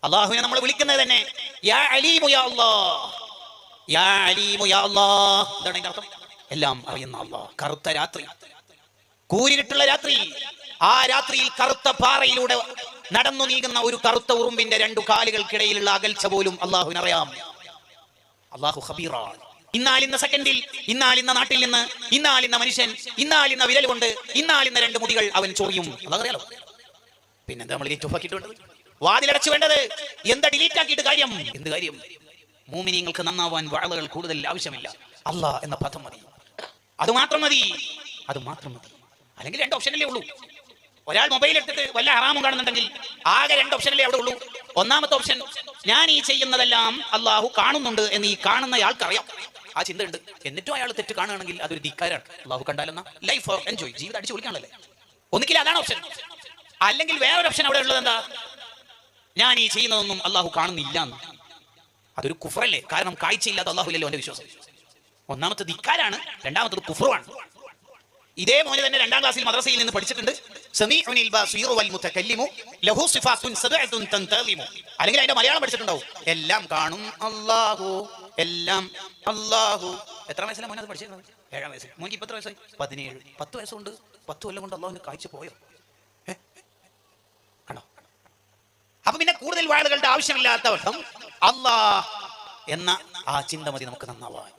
അള്ളാഹുവിനെ നമ്മൾ വിളിക്കുന്നത് തന്നെ യാ അലീമു യാ അല്ലാഹ്, യാ അലീമു യാ അല്ലാഹ്. എന്താണ് അതിന്റെ അർത്ഥം? എല്ലാം അറിയുന്ന അല്ലാഹ്. കറുത്ത രാത്രി, കൂരിരുട്ടുള്ള രാത്രി, ആ രാത്രിയിൽ കറുത്ത പാറയിലൂടെ നടന്നു നീങ്ങുന്ന ഒരു കറുത്ത ഉറുമ്പിന്റെ രണ്ടു കാലുകൾക്കിടയിലുള്ള അകൽച്ച പോലും അള്ളാഹുവിനറിയാം. അള്ളാഹു ഖബീറാണ്. ഇന്നാലിന്ന സെക്കൻഡിൽ, ഇന്നാലിന്ന നാട്ടിൽ നിന്ന്, ഇന്നാലിന്ന മനുഷ്യൻ, ഇന്നാലിന്ന വിരൽ കൊണ്ട്, ഇന്നാലിന്ന രണ്ട് മുടികൾ അവൻ ചൊറിയും. അതറിയാലോ. പിന്നെന്താ നമ്മൾ ലിറ്റ് ഓഫ് ആക്കിയിട്ടുണ്ട്? വാതിലടച്ചു വേണ്ടത് എന്താ? ഡിലീറ്റ് ആക്കിയിട്ട് കാര്യം എന്ത് കാര്യം? മുഅ്മിനീങ്ങൾക്ക് നന്നാവാൻ വഅളുകൾ കൂടുതൽ ആവശ്യമില്ല. അല്ലാഹ് എന്ന പദം മതി, അത് മാത്രം മതി, അത് മാത്രം മതി. അല്ലെങ്കിൽ രണ്ട് ഓപ്ഷനല്ലേ ഉള്ളൂ. ഒരാൾ മൊബൈൽ എടുത്തിട്ട് വല്ല ഹറാമും കാണുന്നുണ്ടെങ്കിൽ ആകെ രണ്ട് ഓപ്ഷനല്ലേ അവിടെ ഉള്ളൂ. ഒന്നാമത്തെ ഓപ്ഷൻ, ഞാൻ ഈ ചെയ്യുന്നതെല്ലാം അള്ളാഹു കാണുന്നുണ്ട് എന്ന് ഈ കാണുന്നയാൾക്കറിയാം, ആ ചിന്തയുണ്ട്. എന്നിട്ടും അയാൾ തെറ്റ് കാണുകയാണെങ്കിൽ അതൊരു ധിക്കാരാണ്. അള്ളാഹു കണ്ടാലെന്ന ലൈഫ് എൻജോയ്, ജീവിതം അടിച്ചു പൊളിക്കാണല്ലേ. ഒന്നിക്കിൽ അതാണ് ഓപ്ഷൻ. അല്ലെങ്കിൽ വേറൊരു ഓപ്ഷൻ അവിടെ ഉള്ളത് എന്താ? ഞാൻ ഈ ചെയ്യുന്നതൊന്നും അള്ളാഹു കാണുന്നില്ല എന്ന്. അതൊരു കുഫറല്ലേ? കാരണം കാഴ്ചയില്ലാത്ത അള്ളാഹുലല്ലോ എന്റെ വിശ്വാസം. ഒന്നാമത്തെ ധിക്കാരാണ്, രണ്ടാമത്തത് കുഫറുമാണ്. ഇതേ മോനെ തന്നെ 2ാം ക്ലാസ്സിൽ മദ്രസയിൽ നിന്ന് പഠിച്ചിട്ടുണ്ട്. സമീഉനിൽ ബസീറു വൽ മുതകല്ലിമു ലഹു സിഫാത്തുൻ സബഅത്തുൻ തൻതളിമു. അല്ലെങ്കിൽ അതിന്റെ മലയാളം പഠിച്ചിട്ടുണ്ടാവും. എല്ലാം കാണും അല്ലാഹു, എല്ലാം അല്ലാഹു. എത്ര വയസ്സിലാണ് മോനെ അത് പഠിച്ചിരുന്നത്? 7ാം വയസ്സിൽ. മോനിക്ക് ഇപ്പോ എത്ര വയസ്സായി? 17. 10 വയസ്സുണ്ട്. 10 കൊല്ലം കൊണ്ട് അള്ളാഹുവിന് കാഴ്ച പോയോ? ആണോ? അപ്പൊ പിന്നെ കൂടുതൽ വാളുകളുടെ ആവശ്യമില്ലാത്ത വണ്ണം അല്ലാഹ് എന്ന ആ ചിന്ത മതി നമുക്ക് നന്നാവാൻ.